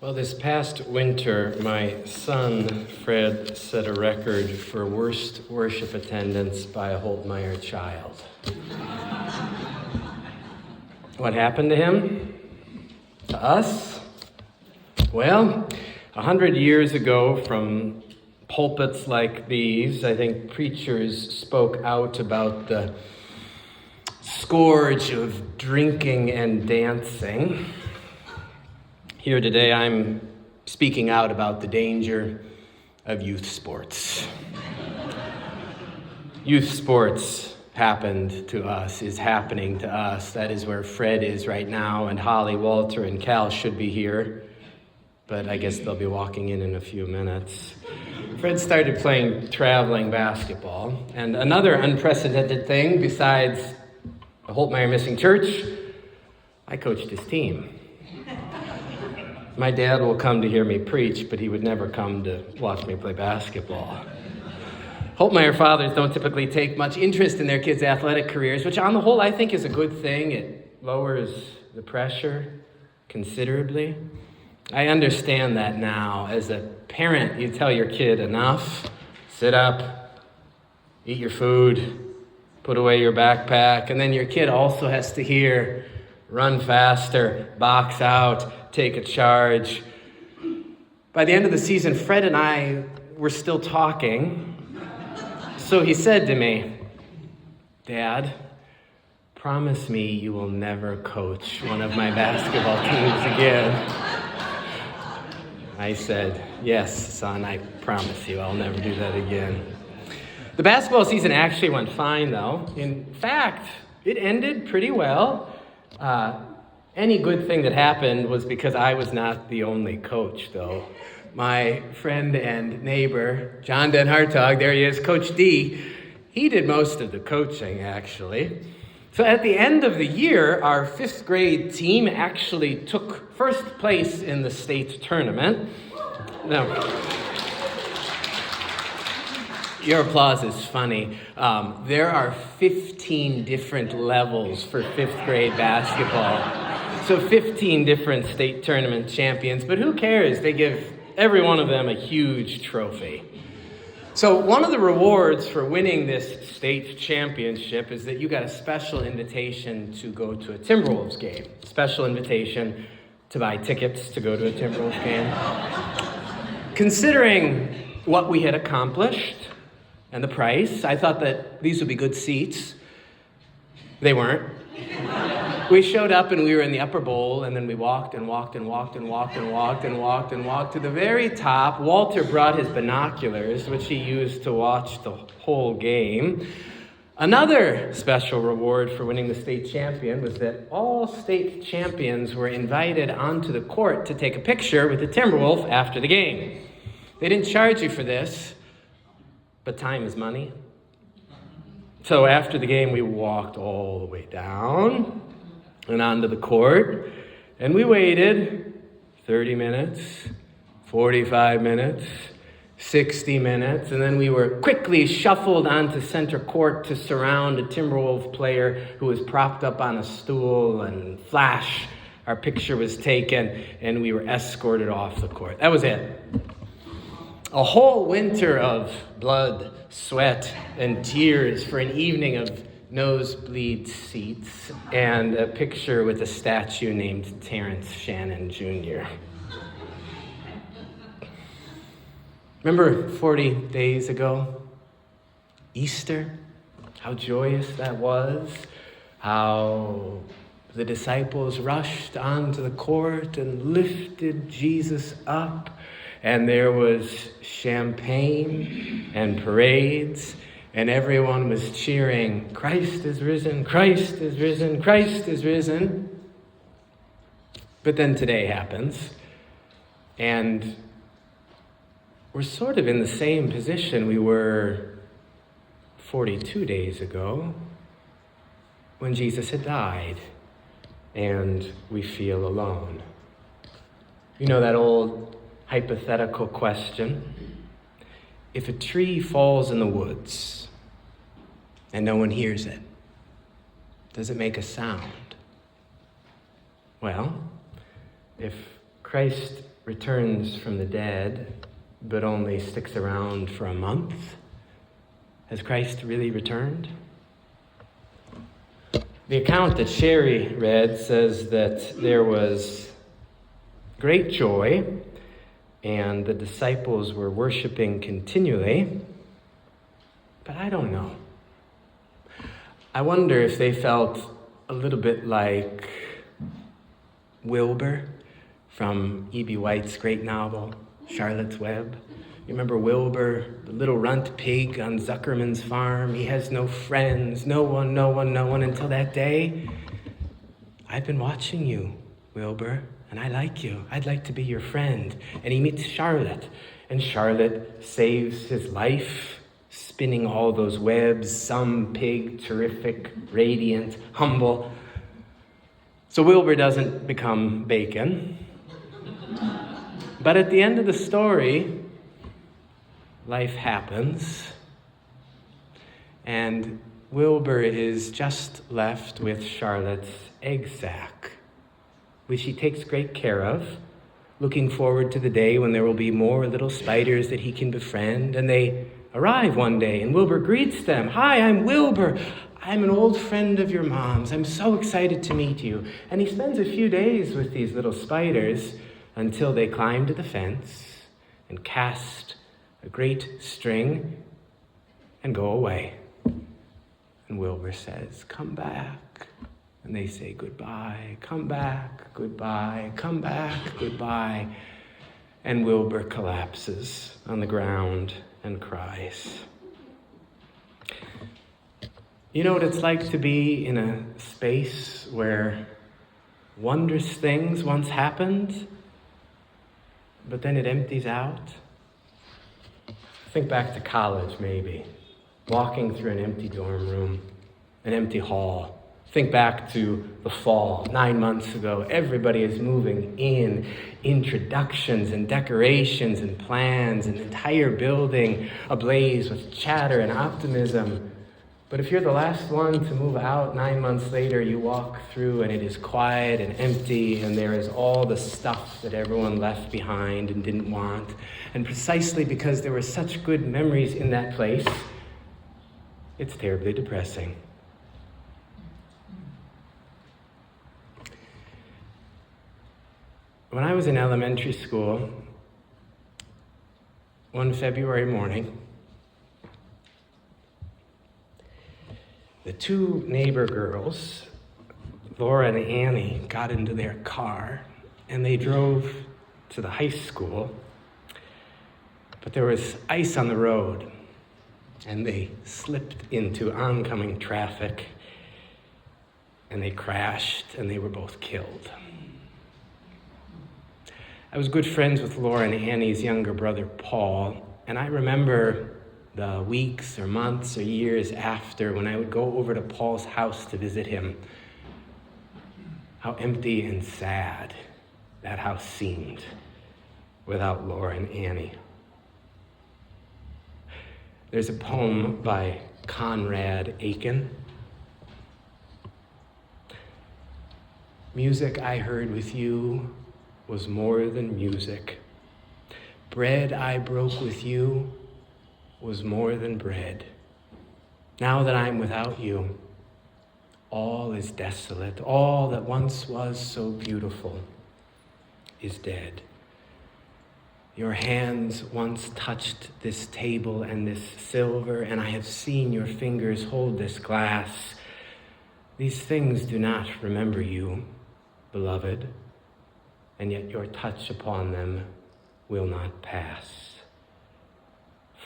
Well, this past winter, my son, Fred, set a record for worst worship attendance by a Holtmeyer child. What happened to him? To us? Well, 100 years ago, from pulpits like these, I think preachers spoke out about the scourge of drinking and dancing. Here today, I'm speaking out about the danger of youth sports. Youth sports happened to us, is happening to us. That is where Fred is right now, and Holly, Walter, and Cal should be here, but I guess they'll be walking in a few minutes. Fred started playing traveling basketball, and another unprecedented thing besides the Holtmeyer Missing Church, I coached his team. My dad will come to hear me preach, but he would never come to watch me play basketball. Holtmeyer fathers don't typically take much interest in their kids' athletic careers, which on the whole I think is a good thing. It lowers the pressure considerably. I understand that now. As a parent, you tell your kid enough, sit up, eat your food, put away your backpack, and then your kid also has to hear, run faster, box out, take a charge. By the end of the season, Fred and I were still talking. So he said to me, "Dad, promise me you will never coach one of my basketball teams again." I said, "Yes, son, I promise you I'll never do that again." The basketball season actually went fine, though. In fact, it ended pretty well. Any good thing that happened was because I was not the only coach, though. My friend and neighbor, John Den Hartog, there he is, Coach D, he did most of the coaching, actually. So at the end of the year, our 5th grade team actually took first place in the state tournament. Now, your applause is funny. There are 15 different levels for 5th grade basketball. So 15 different state tournament champions, but who cares? They give every one of them a huge trophy. So one of the rewards for winning this state championship is that you got a special invitation to go to a Timberwolves game. Special invitation to buy tickets to go to a Timberwolves game. Considering what we had accomplished and the price, I thought that these would be good seats. They weren't. We showed up and we were in the upper bowl, and then we walked and walked and walked and walked and walked and walked and walked to the very top. Walter brought his binoculars, which he used to watch the whole game. Another special reward for winning the state champion was that all state champions were invited onto the court to take a picture with the Timberwolf after the game. They didn't charge you for this, but time is money. So after the game, we walked all the way down and onto the court, and we waited 30 minutes, 45 minutes, 60 minutes, and then we were quickly shuffled onto center court to surround a Timberwolf player who was propped up on a stool, and flash, our picture was taken, and we were escorted off the court. That was it. A whole winter of blood, sweat, and tears for an evening of nosebleed seats and a picture with a statue named Terrence Shannon Jr. Remember 40 days ago? Easter? How joyous that was. How the disciples rushed onto the court and lifted Jesus up. And there was champagne and parades, and everyone was cheering, "Christ is risen, Christ is risen, Christ is risen." But then today happens, and we're sort of in the same position we were 42 days ago when Jesus had died, and we feel alone. You know that old hypothetical question? If a tree falls in the woods and no one hears it, does it make a sound? Well, if Christ returns from the dead, but only sticks around for a month? Has Christ really returned? The account that Sherry read says that there was great joy and the disciples were worshiping continually, but I don't know. I wonder if they felt a little bit like Wilbur from E.B. White's great novel, Charlotte's Web. You remember Wilbur, the little runt pig on Zuckerman's farm? He has no friends, no one until that day. I've been watching you, Wilbur, and I like you. I'd like to be your friend. And he meets Charlotte, and Charlotte saves his life, spinning all those webs, some pig, terrific, radiant, humble. So Wilbur doesn't become bacon. But at the end of the story, life happens, and Wilbur is just left with Charlotte's egg sack, which he takes great care of, looking forward to the day when there will be more little spiders that he can befriend. And they arrive one day, and Wilbur greets them. "Hi, I'm Wilbur. I'm an old friend of your mom's. I'm so excited to meet you." And he spends a few days with these little spiders until they climb to the fence and cast a great string and go away. And Wilbur says, "Come back." And they say, "Goodbye, come back, goodbye, come back, goodbye." And Wilbur collapses on the ground and cries. You know what it's like to be in a space where wondrous things once happened, but then it empties out? Think back to college, maybe. Walking through an empty dorm room, an empty hall. Think back to the fall, 9 months ago. Everybody is moving in. Introductions and decorations and plans, an entire building ablaze with chatter and optimism. But if you're the last one to move out 9 months later, you walk through and it is quiet and empty, and there is all the stuff that everyone left behind and didn't want. And precisely because there were such good memories in that place, it's terribly depressing. When I was in elementary school, one February morning, the two neighbor girls, Laura and Annie, got into their car and they drove to the high school, but there was ice on the road and they slipped into oncoming traffic and they crashed and they were both killed. I was good friends with Laura and Annie's younger brother, Paul, and I remember the weeks or months or years after when I would go over to Paul's house to visit him, how empty and sad that house seemed without Laura and Annie. There's a poem by Conrad Aiken. "Music I heard with you was more than music. Bread I broke with you was more than bread. Now that I'm without you, all is desolate. All that once was so beautiful is dead. Your hands once touched this table and this silver, and I have seen your fingers hold this glass. These things do not remember you, beloved, and yet your touch upon them will not pass.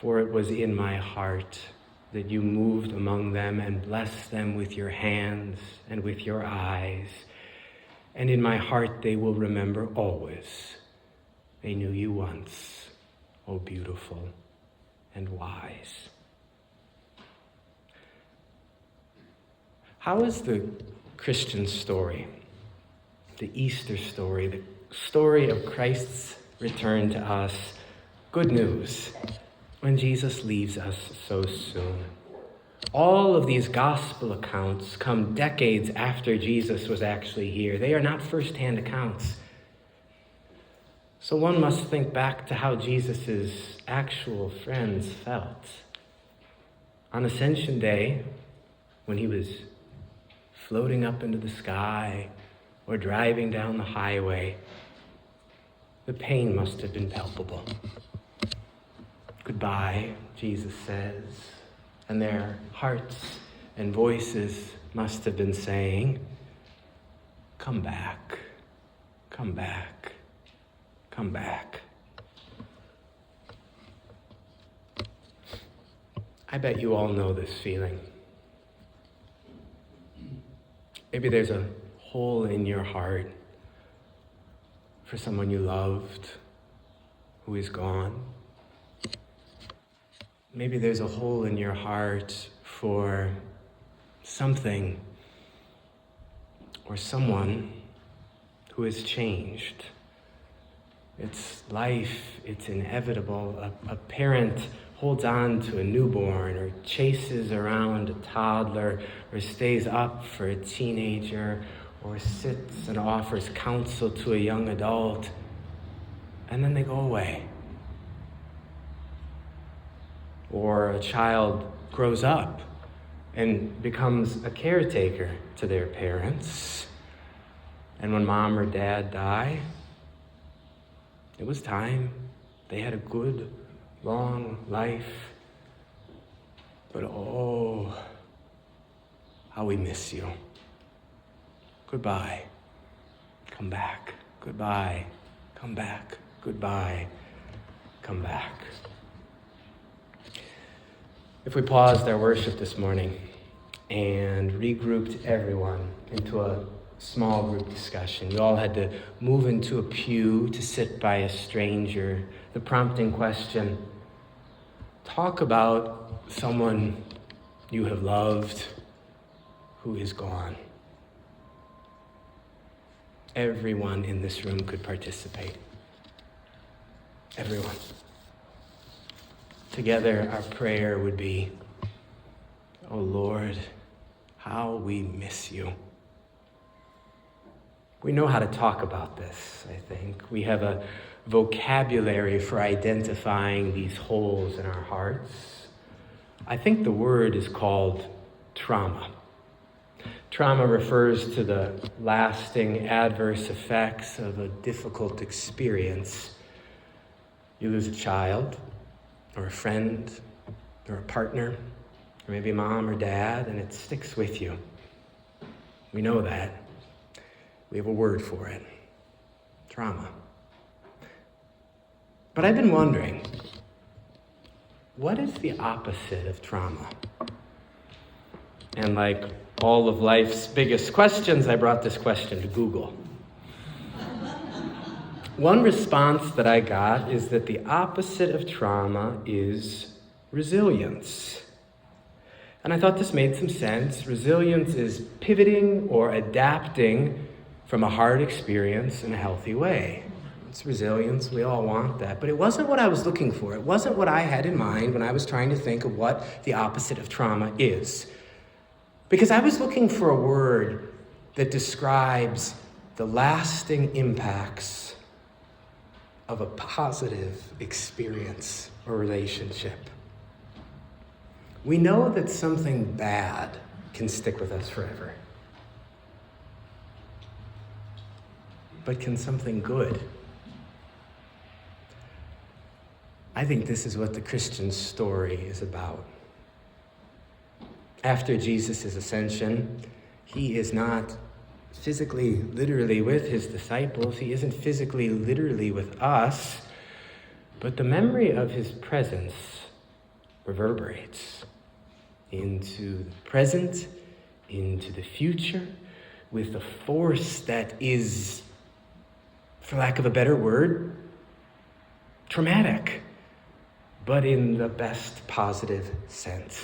For it was in my heart that you moved among them and blessed them with your hands and with your eyes. And in my heart they will remember always. They knew you once, O beautiful and wise." How is the Christian story, the Easter story, the story of Christ's return to us, good news when Jesus leaves us so soon? All of these gospel accounts come decades after Jesus was actually here. They are not first-hand accounts. So one must think back to how Jesus' actual friends felt. On Ascension Day, when he was floating up into the sky or driving down the highway, the pain must have been palpable. Goodbye, Jesus says, and their hearts and voices must have been saying, come back, come back, come back. I bet you all know this feeling. Maybe there's a hole in your heart for someone you loved who is gone. Maybe there's a hole in your heart for something or someone who has changed. It's life, it's inevitable. A parent holds on to a newborn or chases around a toddler or stays up for a teenager or sits and offers counsel to a young adult, and then they go away. Or a child grows up and becomes a caretaker to their parents. And when mom or dad die, it was time. They had a good, long life. But oh, how we miss you. Goodbye. Come back. Goodbye. Come back. Goodbye. Come back. If we paused our worship this morning and regrouped everyone into a small group discussion, you all had to move into a pew to sit by a stranger. The prompting question, talk about someone you have loved who is gone. Everyone in this room could participate. Everyone. Together, our prayer would be, oh Lord, how we miss you. We know how to talk about this, I think. We have a vocabulary for identifying these holes in our hearts. I think the word is called trauma. Trauma refers to the lasting adverse effects of a difficult experience. You lose a child, or a friend, or a partner, or maybe mom or dad, and it sticks with you. We know that. We have a word for it. Trauma. But I've been wondering, what is the opposite of trauma? And like all of life's biggest questions, I brought this question to Google. One response that I got is that the opposite of trauma is resilience. And I thought this made some sense. Resilience is pivoting or adapting from a hard experience in a healthy way. It's resilience, we all want that. But it wasn't what I was looking for. It wasn't what I had in mind when I was trying to think of what the opposite of trauma is. Because I was looking for a word that describes the lasting impacts of a positive experience or relationship. We know that something bad can stick with us forever. But can something good? I think this is what the Christian story is about. After Jesus' ascension, he is not physically, literally with his disciples. He isn't physically, literally with us. But the memory of his presence reverberates into the present, into the future, with a force that is, for lack of a better word, traumatic, but in the best positive sense.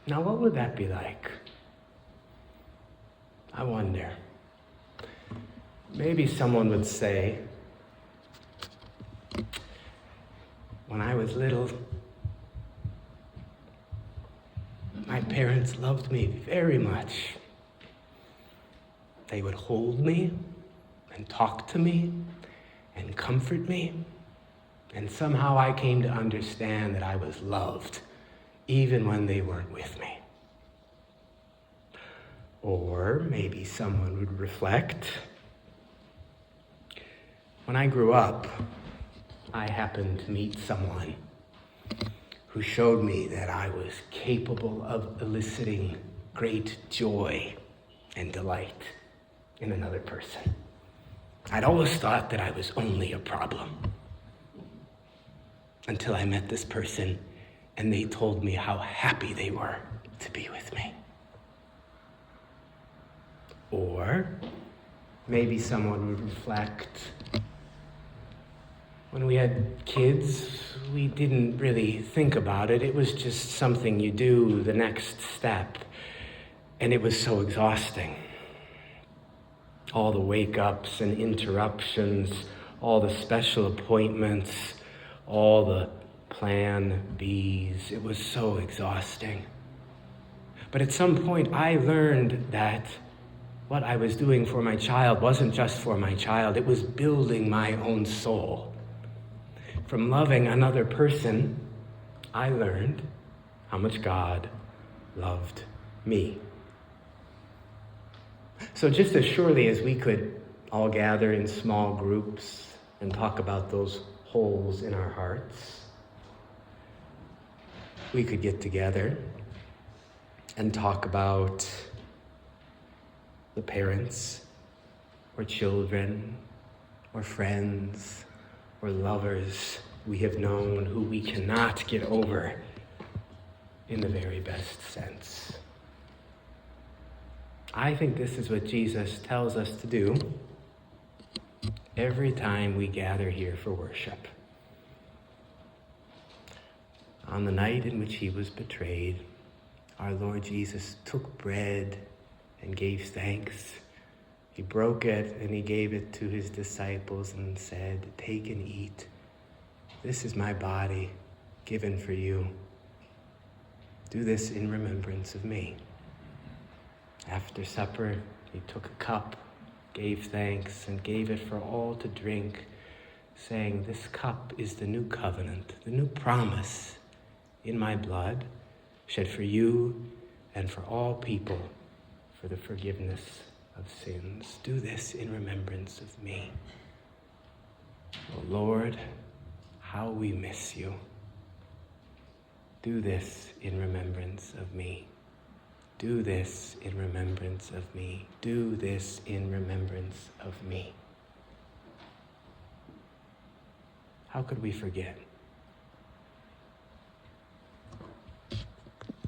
Now, what would that be like? I wonder. Maybe someone would say, when I was little, my parents loved me very much. They would hold me and and talk to me and comfort me. And somehow I came to understand that I was loved even when they weren't with me. Or maybe someone would reflect, when I grew up, I happened to meet someone who showed me that I was capable of eliciting great joy and delight in another person. I'd always thought that I was only a problem until I met this person and they told me how happy they were to be with me. Or maybe someone would reflect, when we had kids, we didn't really think about it. It was just something you do, the next step. And it was so exhausting. All the wake-ups and interruptions, all the special appointments, all the plan Bs. It was so exhausting. But at some point, I learned that what I was doing for my child wasn't just for my child. It was building my own soul. From loving another person, I learned how much God loved me. So just as surely as we could all gather in small groups and talk about those holes in our hearts, we could get together and talk about the parents or children or friends or lovers we have known who we cannot get over in the very best sense. I think this is what Jesus tells us to do every time we gather here for worship. On the night in which he was betrayed, our Lord Jesus took bread and gave thanks. He broke it and he gave it to his disciples and said, "Take and eat. This is my body given for you. Do this in remembrance of me." After supper, he took a cup, gave thanks, and gave it for all to drink, saying, "This cup is the new covenant, the new promise in my blood, shed for you and for all people for the forgiveness of sins. Do this in remembrance of me." Oh Lord, how we miss you. Do this in remembrance of me. Do this in remembrance of me. Do this in remembrance of me. How could we forget?